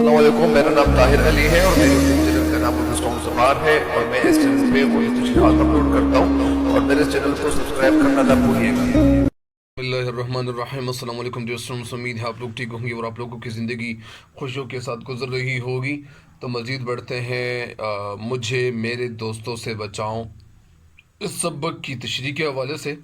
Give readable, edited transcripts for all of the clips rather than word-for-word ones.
السلام علیکم، میرا نام طاہر علی ہے اور میرے یوٹیوب چینل کا نام مسکون زبان ہے اور میں اس چینل پہ کوئی تشریحات اپلوڈ کرتا ہوں اور میرے چینل کو سبسکرائب کرنا نہ بھولیے گا۔ بسم اللہ الرحمن الرحیم۔ السلام علیکم دوستوں، امید ہے آپ لوگ ٹھیک ہوں گے اور آپ لوگوں کی زندگی خوشیوں کے ساتھ گزر رہی ہوگی۔ تو مزید بڑھتے ہیں، مجھے میرے دوستوں سے بچاؤں اس سبق کی تشریح کے حوالے سے،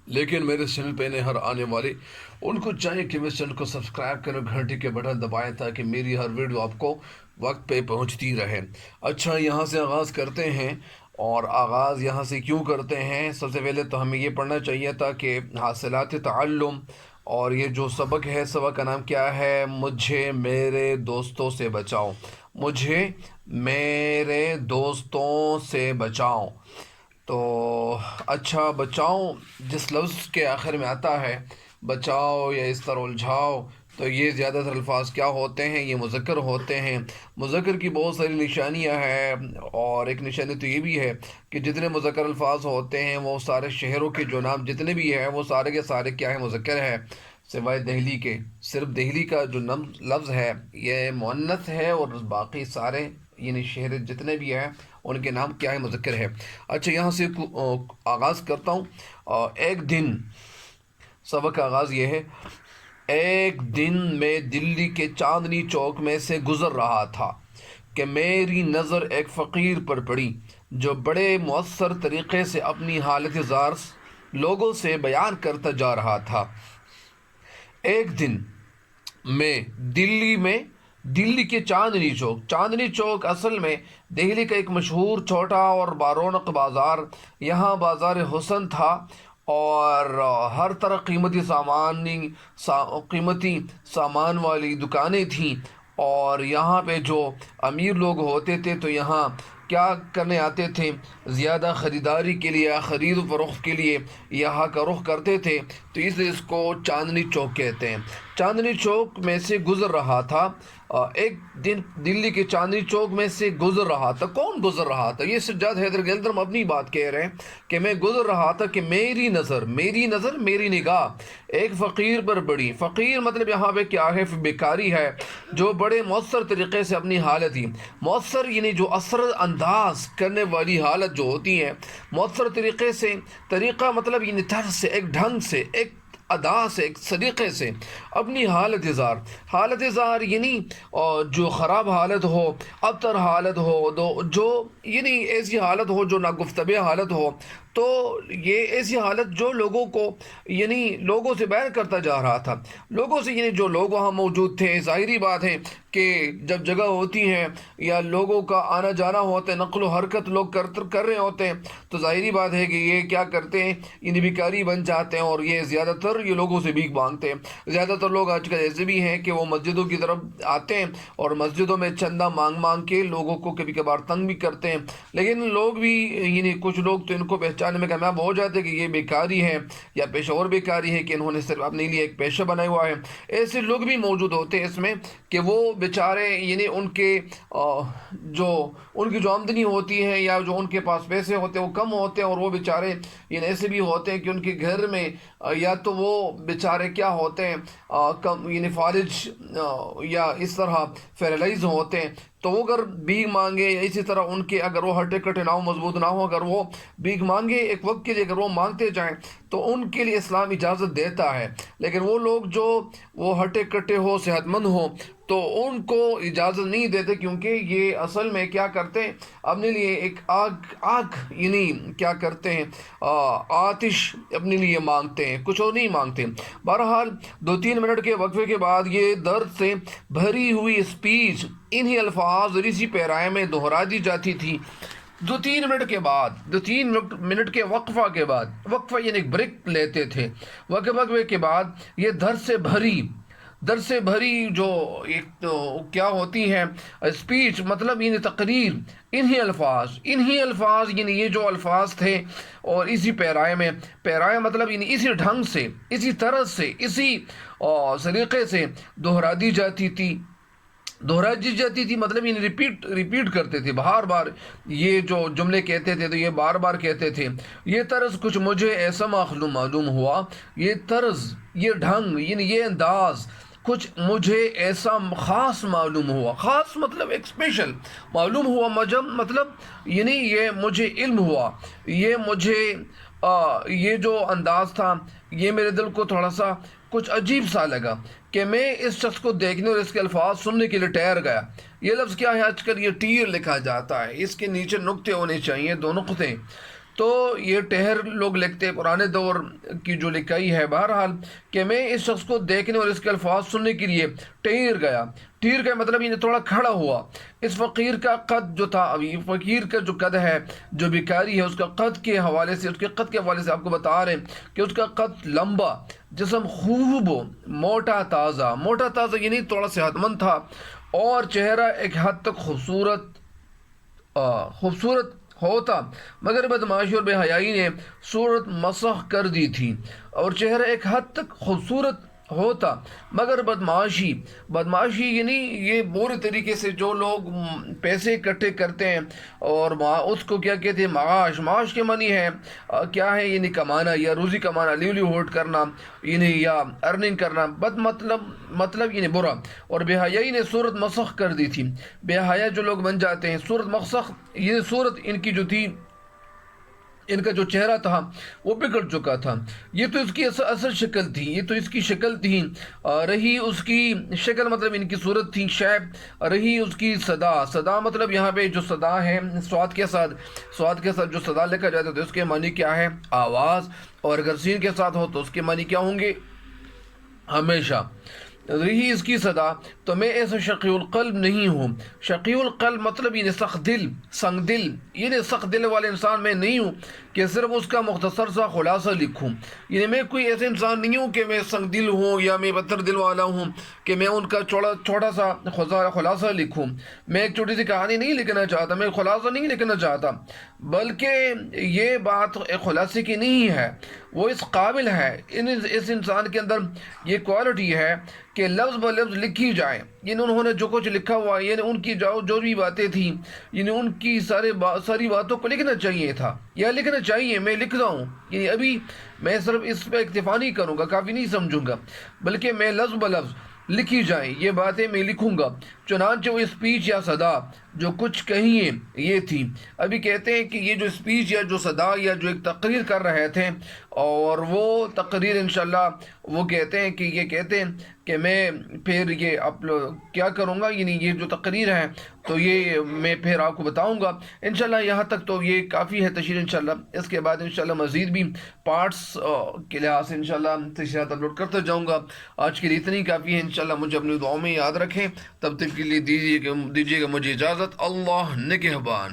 لیکن میرے چینل پہ ہر آنے والے ان کو چاہیے کہ میرے چینل کو سبسکرائب کریں، گھنٹی کے بٹن دبائیں تاکہ میری ہر ویڈیو آپ کو وقت پہ پہنچتی رہے۔ اچھا، یہاں سے آغاز کرتے ہیں، اور آغاز یہاں سے کیوں کرتے ہیں؟ سب سے پہلے تو ہمیں یہ پڑھنا چاہیے تھا کہ حاصلات تعلم، اور یہ جو سبق ہے، سبق کا نام کیا ہے؟ مجھے میرے دوستوں سے بچاؤ۔ مجھے میرے دوستوں سے بچاؤ۔ تو اچھا، بچاؤ جس لفظ کے آخر میں آتا ہے، بچاؤ یا اس طرح الجھاؤ، تو یہ زیادہ تر الفاظ کیا ہوتے ہیں؟ یہ مذکر ہوتے ہیں۔ مذکر کی بہت ساری نشانیاں ہیں، اور ایک نشانی تو یہ بھی ہے کہ جتنے مذکر الفاظ ہوتے ہیں وہ سارے شہروں کے جو نام جتنے بھی ہیں وہ سارے کے سارے کیا ہے؟ مذکر ہے، سوائے دہلی کے۔ صرف دہلی کا جو لفظ ہے یہ مؤنث ہے، اور باقی سارے یعنی شہر جتنے بھی ہیں ان کے نام کیا ہے؟ مذکر ہے۔ اچھا، یہاں سے آغاز کرتا ہوں۔ ایک دن، سبق کا آغاز یہ ہے: ایک دن میں دلی کے چاندنی چوک میں سے گزر رہا تھا کہ میری نظر ایک فقیر پر پڑی جو بڑے مؤثر طریقے سے اپنی حالت زار لوگوں سے بیان کرتا جا رہا تھا۔ ایک دن میں دلی کے چاندنی چوک اصل میں دہلی کا ایک مشہور چھوٹا اور بارونق بازار، یہاں بازار حسن تھا، اور ہر طرح قیمتی سامان والی دکانیں تھیں، اور یہاں پہ جو امیر لوگ ہوتے تھے تو یہاں کیا کرنے آتے تھے؟ زیادہ خریداری کے لیے، خرید و فروخت کے لیے یہاں کا رخ کرتے تھے، تو اس لیے اس کو چاندنی چوک کہتے ہیں۔ چاندنی چوک میں سے گزر رہا تھا، ایک دن دلی کے چاندنی چوک میں سے گزر رہا تھا۔ کون گزر رہا تھا؟ یہ سجاد حیدر گیلدرم اپنی بات کہہ رہے ہیں کہ میں گزر رہا تھا کہ میری نظر میری نگاہ ایک فقیر پر بڑی۔ فقیر مطلب یہاں پہ کیا ہے؟ بیکاری ہے، جو بڑے مؤثر طریقے سے اپنی حالت ہی مؤثر یعنی جو اثر انداز کرنے والی حالت جو ہوتی ہے، مؤثر طریقے سے، طریقہ مطلب یعنی طرز سے، ایک ڈھنگ سے، ایک ادا سے، ایک سلیقے سے اپنی حالت اظہار یعنی جو خراب حالت ہو، ابتر حالت ہو، جو یعنی ایسی حالت ہو جو ناگفتبہ حالت ہو، تو یہ ایسی حالت جو لوگوں کو یعنی لوگوں سے بیان کرتا جا رہا تھا۔ لوگوں سے یعنی جو لوگ وہاں موجود تھے، ظاہری بات ہے کہ جب جگہ ہوتی ہے یا لوگوں کا آنا جانا ہوتا ہے، نقل و حرکت لوگ کر رہے ہوتے ہیں، تو ظاہری بات ہے کہ یہ کیا کرتے ہیں؟ یعنی بھکاری بن جاتے ہیں، اور یہ زیادہ تر یہ لوگوں سے بھیک مانگتے ہیں۔ زیادہ تر لوگ آج کل ایسے بھی ہیں کہ وہ مسجدوں کی طرف آتے ہیں اور مسجدوں میں چندہ مانگ کے لوگوں کو کبھی کبھار تنگ بھی کرتے ہیں، لیکن لوگ بھی یعنی کچھ لوگ تو ان کو پہچاننے میں کامیاب ہو جاتے ہیں کہ یہ بیکاری ہے یا پیشہ اور بیکاری ہے، کہ انہوں نے صرف اپنے لیے ایک پیشہ بنایا ہوا ہے۔ ایسے لوگ بھی موجود ہوتے ہیں اس میں کہ وہ بیچارے یعنی ان کی جو آمدنی ہوتی ہے یا جو ان کے پاس پیسے ہوتے ہیں وہ کم ہوتے ہیں، اور وہ بیچارے یعنی ایسے بھی ہوتے ہیں کہ ان کے گھر میں یا تو وہ بیچارے کیا ہوتے ہیں کم یعنی فالج یا اس طرح پیرالائز ہوتے ہیں، تو وہ اگر بھیک مانگے، اسی طرح ان کے اگر وہ ہٹے کٹے نہ ہو، مضبوط نہ ہو، اگر وہ بھیک مانگے ایک وقت کے لیے، اگر وہ مانگتے جائیں تو ان کے لیے اسلام اجازت دیتا ہے۔ لیکن وہ لوگ جو وہ ہٹے کٹے ہو، صحت مند ہو، تو ان کو اجازت نہیں دیتے، کیونکہ یہ اصل میں کیا کرتے ہیں؟ اپنے لیے ایک آگ یعنی کیا کرتے ہیں؟ آتش اپنے لیے مانگتے ہیں، کچھ اور نہیں مانگتے۔ بہرحال 2-3 منٹ کے وقفے کے بعد یہ درد سے بھری ہوئی اسپیچ انہی الفاظ اور اسی پیرائے میں دہرا دی جاتی تھی۔ 2-3 منٹ کے وقفہ کے بعد، وقفہ یعنی ایک بریک لیتے تھے، وقفے کے بعد یہ درد سے بھری جو ایک تو کیا ہوتی ہے اسپیچ، مطلب یعنی تقریر، انہی الفاظ یعنی یہ جو الفاظ تھے، اور اسی پیرائے مطلب یعنی اسی ڈھنگ سے، اسی طرز سے، اسی سلیقے سے دہرا دی جاتی تھی، مطلب یہ ریپیٹ کرتے تھے بار بار، یہ جو جملے کہتے تھے تو یہ بار بار کہتے تھے۔ یہ طرز کچھ مجھے ایسا معلوم ہوا، یہ طرز، یہ ڈھنگ یعنی یہ انداز کچھ مجھے ایسا خاص معلوم ہوا. خاص مطلب ایک اسپیشل معلوم ہوا، مطلب یعنی یہ مجھے علم ہوا، یہ مجھے یہ جو انداز تھا یہ میرے دل کو تھوڑا سا کچھ عجیب سا لگا کہ میں اس شخص کو دیکھنے اور اس کے الفاظ سننے کے لیے ٹھہر گیا. یہ لفظ کیا ہے؟ آج کل یہ ٹیر لکھا جاتا ہے، اس کے نیچے نقطے ہونے چاہیے، دو نقطے. تو یہ ٹہر لوگ لکھتے پرانے دور کی جو لکھائی ہے. بہرحال کہ میں اس شخص کو دیکھنے اور اس کے الفاظ سننے کے لیے ٹہر گیا. ٹہر گیا مطلب یہ تھوڑا کھڑا ہوا. اس فقیر کا قد جو تھا، ابھی فقیر کا جو قد ہے، جو بیکاری ہے، اس کا قد کے حوالے سے، اس کے قد کے حوالے سے آپ کو بتا رہے ہیں کہ اس کا قد لمبا، جسم خوب موٹا تازہ یعنی تھوڑا صحت مند تھا، اور چہرہ ایک حد تک خوبصورت ہوتا، مگر بدماشی اور بے حیائی نے صورت مسخ کر دی تھی. اور چہرہ ایک حد تک خوبصورت ہوتا مگر بدماشی یعنی یہ بورے طریقے سے جو لوگ پیسے اکٹھے کرتے ہیں، اور اس کو کیا کہتے ہیں؟ معاش کے معنی ہے کیا ہے؟ یعنی کمانا یا روزی کمانا، لیولی کرنا یعنی یا ارننگ کرنا. مطلب یعنی برا. اور بے حیائی نے صورت مسخ کر دی تھی. بے حیا جو لوگ بن جاتے ہیں، صورت مسخ، یہ صورت ان کی جو تھی، ان کا جو چہرہ تھا وہ بگڑ چکا تھا. یہ تو اس کی اصل شکل تھی، یہ تو اس کی شکل تھی. رہی اس کی شکل مطلب ان کی صورت تھی شیب. رہی اس کی صدا مطلب یہاں پہ جو صدا ہے سواد کے ساتھ جو صدا لکھا جاتا ہے تو اس کے معنی کیا ہے؟ آواز. اور اگر سین کے ساتھ ہو تو اس کے معنی کیا ہوں گے؟ ہمیشہ. رہی اس کی صدا تو میں ایسا شقی القلب نہیں ہوں. شقی القلب مطلب یعنی سنگ دل یعنی سخت دل والے انسان میں نہیں ہوں کہ صرف اس کا مختصر سا خلاصہ لکھوں. یعنی میں کوئی ایسے انسان نہیں ہوں کہ میں سنگ دل ہوں یا میں پتھر دل والا ہوں کہ میں ان کا چھوٹا سا خلاصہ لکھوں. میں ایک چھوٹی سی کہانی نہیں لکھنا چاہتا، میں خلاصہ نہیں لکھنا چاہتا، بلکہ یہ بات ایک خلاصے کی نہیں ہے. وہ اس قابل ہے، اس انسان کے اندر یہ کوالٹی ہے کہ لفظ بلفظ لکھی جائے. یعنی انہوں نے جو کچھ لکھا ہوا، یعنی ان کی جو بھی باتیں تھیں، یعنی ان کی ساری باتوں کو لکھنا چاہیے تھا یا لکھنا چاہیے. میں لکھ رہا ہوں، یعنی ابھی میں صرف اس پہ اکتفا نہیں کروں گا، کافی نہیں سمجھوں گا، بلکہ میں لفظ بلفظ لکھی جائیں یہ باتیں میں لکھوں گا. چنانچہ وہ اسپیچ یا صدا جو کچھ کہیے یہ تھی. ابھی کہتے ہیں کہ یہ جو اسپیچ یا جو صدا یا جو ایک تقریر کر رہے تھے، اور وہ تقریر انشاءاللہ وہ کہتے ہیں کہ میں پھر یہ کیا کروں گا، یعنی یہ جو تقریر ہے تو یہ میں پھر آپ کو بتاؤں گا انشاءاللہ. یہاں تک تو یہ کافی ہے تشریح انشاءاللہ. اس کے بعد انشاءاللہ مزید بھی پارٹس کے لحاظ سے انشاءاللہ تشریحات اپلوڈ کرتا جاؤں گا. آج کے لیے اتنی کافی ہے انشاءاللہ. مجھے اپنی دعاؤں میں یاد رکھیں. تب تک کے لیے دیجیے گا مجھے اجازت. اللہ نگہبان.